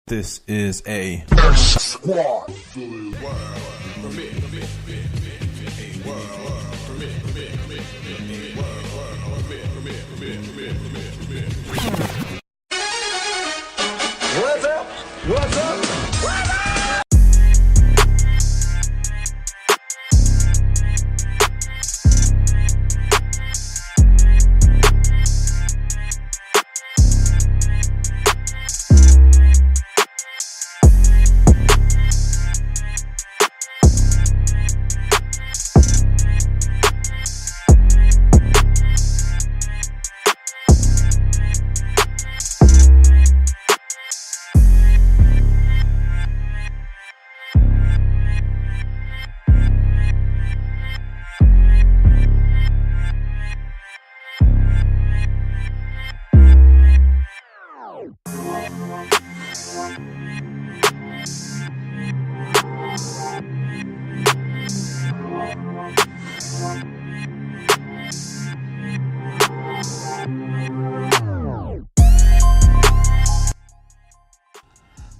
This is a Squad. What's up? What's up?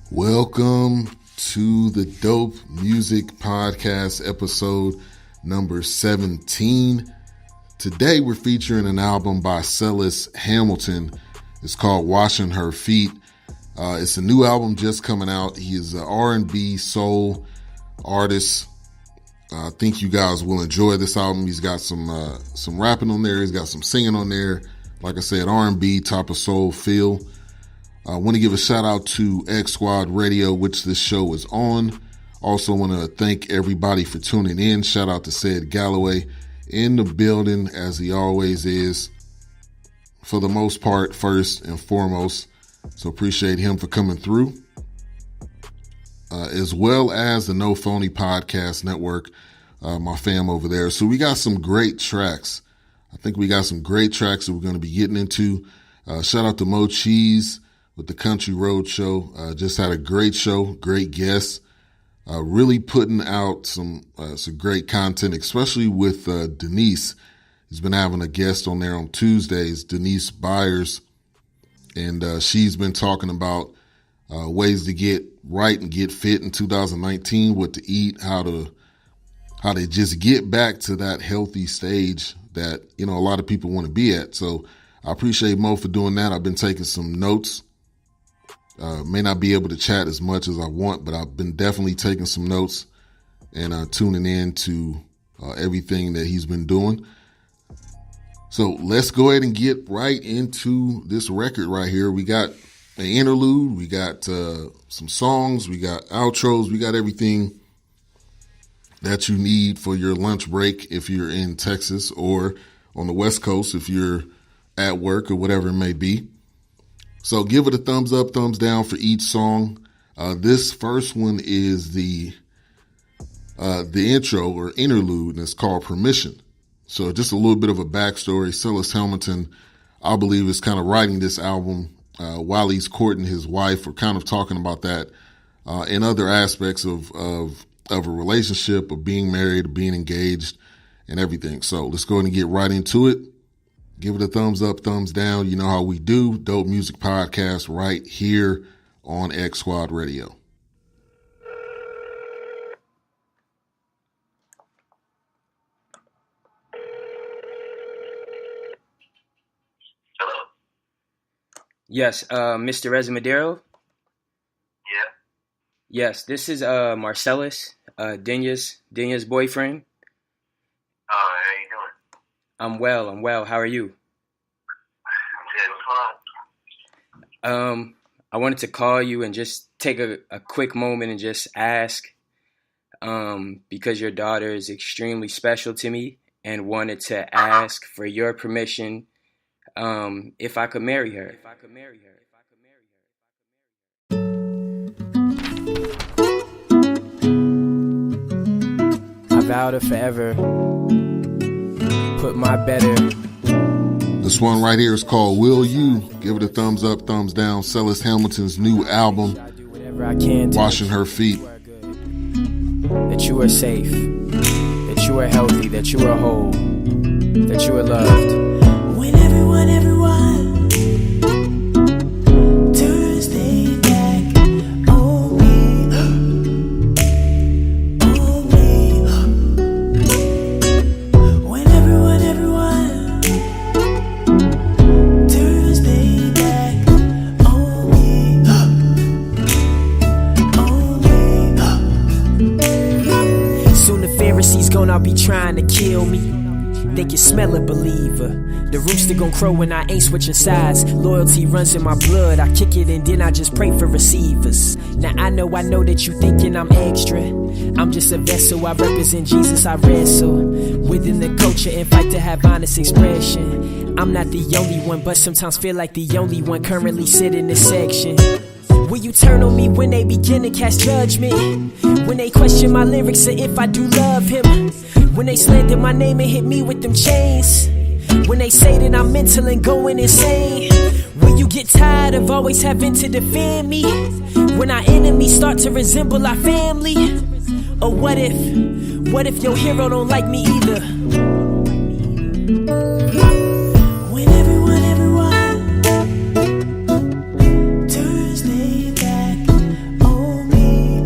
Welcome to the Dope Music Podcast, episode number 17. Today we're featuring an album by Cellus Hamilton. It's called Washing Her Feet. It's a new album just coming out. He is an R&B soul artist. I think you guys will enjoy this album. He's got some rapping on there. He's got some singing on there. Like I said, R&B type of soul feel. I want to give a shout out to X Squad Radio, which this show is on. Also want to thank everybody for tuning in. Shout out to Said Galloway in the building, as he always is, for the most part, first and foremost. So appreciate him for coming through. As well as the No Phony Podcast Network, my fam over there. So we got some great tracks. I think we got some great tracks that we're going to be getting into. Shout out to Mo Cheese with the Country Road Show. Just had a great show, great guests. Really putting out some great content, especially with Denise. He's been having a guest on there on Tuesdays, Denise Byers, and she's been talking about ways to get right and get fit in 2019, what to eat, how to just get back to that healthy stage that, a lot of people want to be at. So I appreciate Mo for doing that. I've been taking some notes. May not be able to chat as much as I want, but I've been definitely taking some notes and tuning in to everything that he's been doing. So let's go ahead and get right into this record right here. We got an interlude, we got some songs, we got outros, we got everything that you need for your lunch break if you're in Texas, or on the West Coast if you're at work or whatever it may be. So give it a thumbs up, thumbs down for each song. This first one is the intro or interlude, and it's called Permission. So just a little bit of a backstory. Cellus Hamilton, I believe, is kind of writing this album while he's courting his wife. We're kind of talking about that in other aspects of a relationship, of being married, of being engaged, and everything. So let's go ahead and get right into it. Give it a thumbs up, thumbs down. You know how we do. Dope Music Podcast right here on X Squad Radio. Hello? Yes, Mr. Rezimadero? Yeah. Yes, this is Marcellus, Dinya's boyfriend. How you doing? I'm well. How are you? I'm good. What's going on? I wanted to call you and just take a quick moment and just ask, because your daughter is extremely special to me, and wanted to ask for your permission, if I could marry her. I vow to forever put my better. This one right here is called Will You. Give it a thumbs up, thumbs down. Cellus Hamilton's new album, Washing Her Feet. That you are safe, that you are healthy, that you are whole, that you are loved. When everyone turns their back to kill me. They can smell a believer. The rooster gon' crow when I ain't switching sides. Loyalty runs in my blood. I kick it and then I just pray for receivers. Now I know that you thinking I'm extra. I'm just a vessel, I represent Jesus, I wrestle within the culture and fight to have honest expression. I'm not the only one, but sometimes feel like the only one currently sitting in this section. Will you turn on me when they begin to cast judgment? When they question my lyrics or if I do love him? When they slander my name and hit me with them chains? When they say that I'm mental and going insane? Will you get tired of always having to defend me? When our enemies start to resemble our family? Or what if your hero don't like me either? When everyone turns their back on me,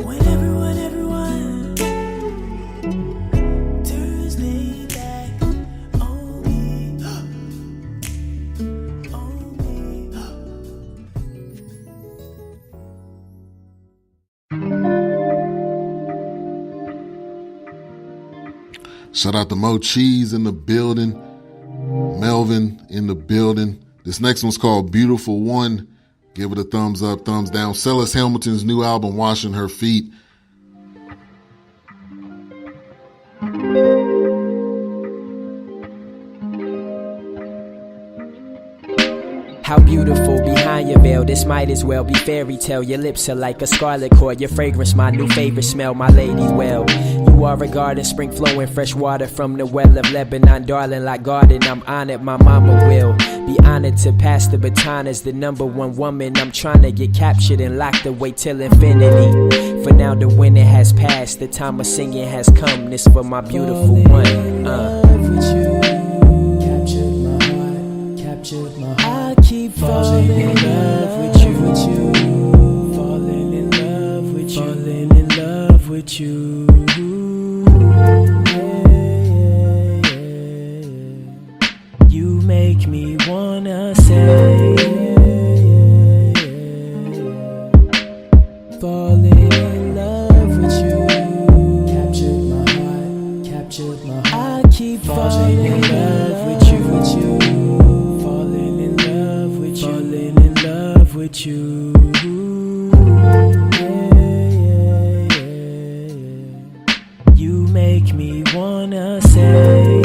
when everyone turns their back on me, Shout out to Mo Cheese in the building. Melvin in the building. This next one's called Beautiful One. Give it a thumbs up, thumbs down. Cellus Hamilton's new album, Washing Her Feet. How beautiful behind your veil, this might as well be fairy tale. Your lips are like a scarlet cord, your fragrance my new favorite smell, my lady well. You are a garden, spring flowing, fresh water from the well of Lebanon. Darling, like garden, I'm honored, my mama will be honored to pass the baton as the number one woman. I'm trying to get captured and locked away till infinity. For now the winter has passed, the time of singing has come. This for my beautiful one. Captured my heart. I keep falling in love with you, falling in love with you, falling in love with you. You make me wanna say, falling in love with you. Captured my heart, captured my heart. I keep falling in love with you, falling in love with you. You make me wanna say,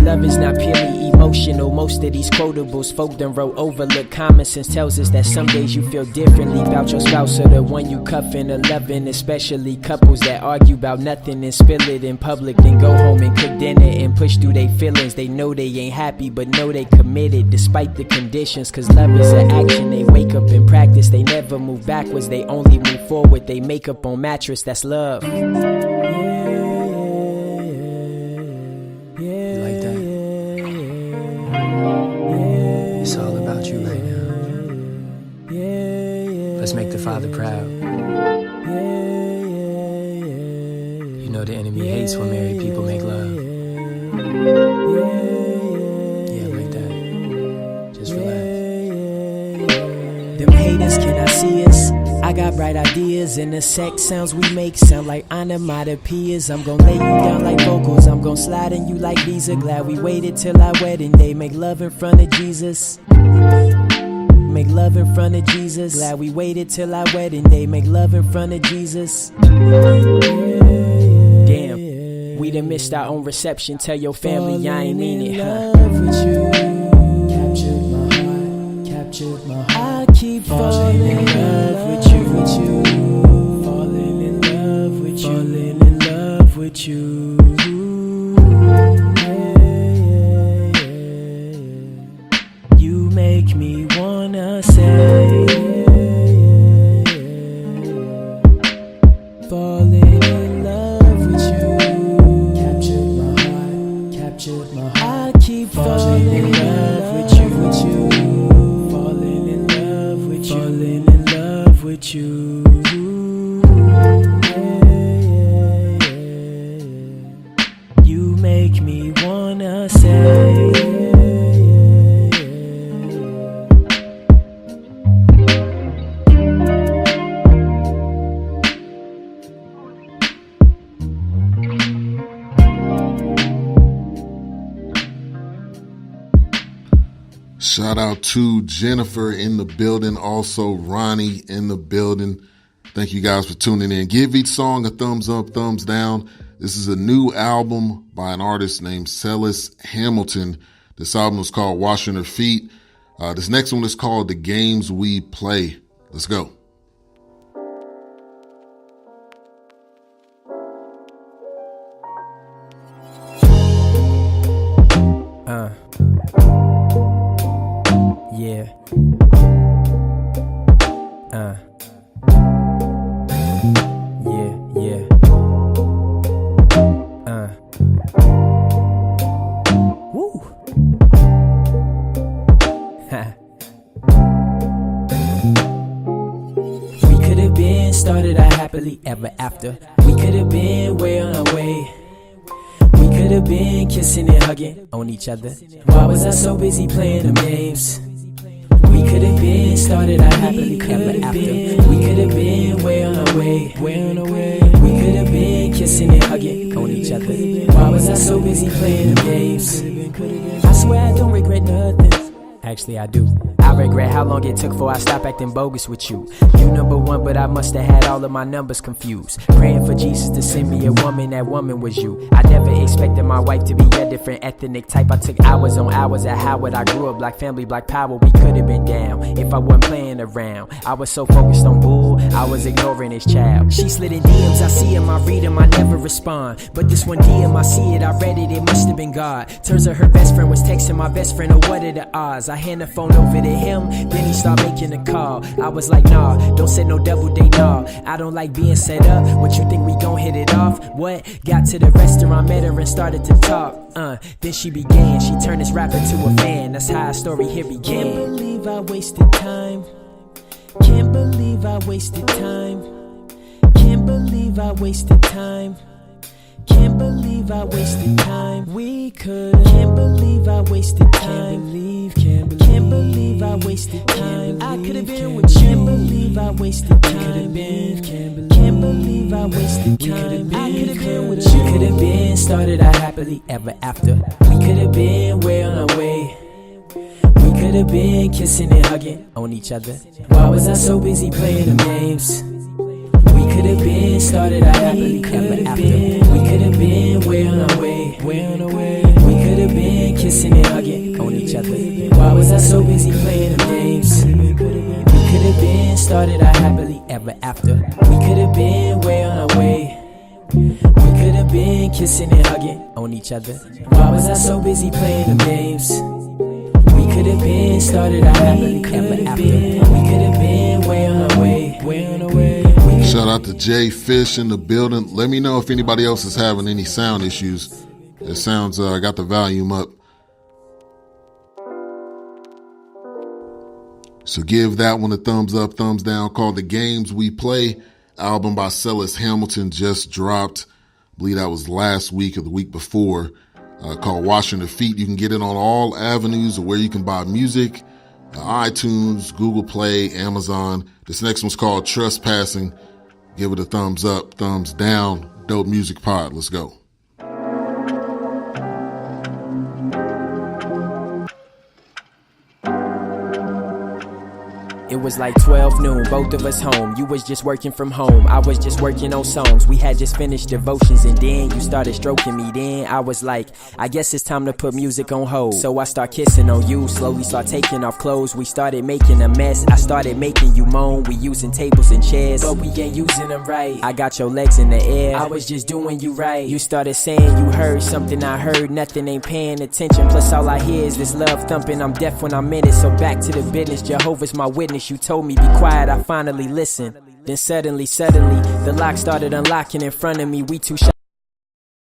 love is not purely emotional. Most of these quotables folk done wrote overlook. Common sense tells us that some days you feel differently about your spouse or the one you cuffing or loving. Especially couples that argue about nothing and spill it in public, then go home and cook dinner and push through their feelings. They know they ain't happy but know they committed despite the conditions. Cause love is an action, they wake up and practice. They never move backwards, they only move forward. They make up on mattress, that's love. It's all about you right now. Let's make the Father proud. You know the enemy hates when married people make love. Yeah, like that. Just relax. Them haters cannot see us. I got bright ideas and the sex sounds we make sound like onomatopoeias. I'm gon' lay you down like vocals, I'm gon' slide in you like Visa. Glad we waited till our wedding day. Make love in front of Jesus. Make love in front of Jesus. Glad we waited till our wedding day. Make love in front of Jesus. Damn, we done missed our own reception. Tell your family I ain't mean it, huh? Captured my heart, captured my heart. I keep falling in love with you, falling in love with you, falling in love with you. You make me wanna say, falling in love with you. Captured my heart, captured my heart. I keep falling in love with you, falling in love with you, falling in love with you. Shout out to Jennifer in the building. Also, Ronnie in the building. Thank you guys for tuning in. Give each song a thumbs up, thumbs down. This is a new album by an artist named Cellus Hamilton. This album is called Washing Her Feet. This next one is called The Games We Play. Let's go. Yeah. Yeah. Woo. We could have been started out happily ever after. We could have been way on our way. We could have been kissing and hugging on each other. Why was I so busy playing them games? We could have been started out happily ever after. We could have been way on our way. We could have been kissing and hugging on each other. Why was I so busy playing them games? I swear I don't regret nothing. Actually, I do. I regret how long it took before I stopped acting bogus with you. You number one, but I must have had all of my numbers confused. Praying for Jesus to send me a woman, that woman was you. I never expected my wife to be a different ethnic type. I took hours on hours at Howard. I grew up black family, black power. We could have been down if I wasn't playing around. I was so focused on bull, I was ignoring his child. She slid in DMs, I see him, I read him, I never respond. But this one DM, I see it, I read it, it must have been God. Turns out her best friend was texting my best friend, oh what are the odds? I hand the phone over to him, then he start making a call. I was like, nah, don't set no double date, nah. I don't like being set up, what you think we gon' hit it off? What? Got to the restaurant, met her and started to talk. Then she began, she turned this rapper to a fan. That's how our story here began. Can't believe I wasted time. Can't believe I wasted time. Can't believe I wasted time. Can't believe I wasted time. We could. Can't believe I wasted time. Can't believe I wasted time. I could have been with you. Can't believe I wasted time. Can't believe I wasted time. I could have been with you. Could have been started out happily ever after. We could have been way on our way. We could have been kissing and hugging on each other. Why was I so busy playing them games? We could have been started out happily ever after. We could have been way on our way. We could have been kissing and hugging on each other. Why was I so busy playing them games? We could have been started out happily ever after. We could have been way on our way. We could have been kissing and hugging on each other. Why was I so busy playing them games? We could have been started out happily ever after. We could have been way on our way. Shout out to Jay Fish in the building. Let me know if anybody else is having any sound issues. It sounds, I got the volume up. So give that one a thumbs up, thumbs down. Called The Games We Play. Album by Cellus Hamilton just dropped. I believe that was last week or the week before. Called Washing Her Feet. You can get it on all avenues of where you can buy music. iTunes, Google Play, Amazon. This next one's called Trespassing. Give it a thumbs up, thumbs down. Dope Music Pod. Let's go. It was like 12 noon, both of us home. You was just working from home, I was just working on songs. We had just finished devotions and then you started stroking me. Then I was like, I guess it's time to put music on hold. So I start kissing on you, slowly start taking off clothes. We started making a mess, I started making you moan. We using tables and chairs, but we ain't using them right. I got your legs in the air, I was just doing you right. You started saying you heard something I heard, nothing, ain't paying attention. Plus all I hear is this love thumping, I'm deaf when I'm in it. So back to the business, Jehovah's my witness. You told me be quiet, I finally listened. Then suddenly, the lock started unlocking in front of me. We too shy.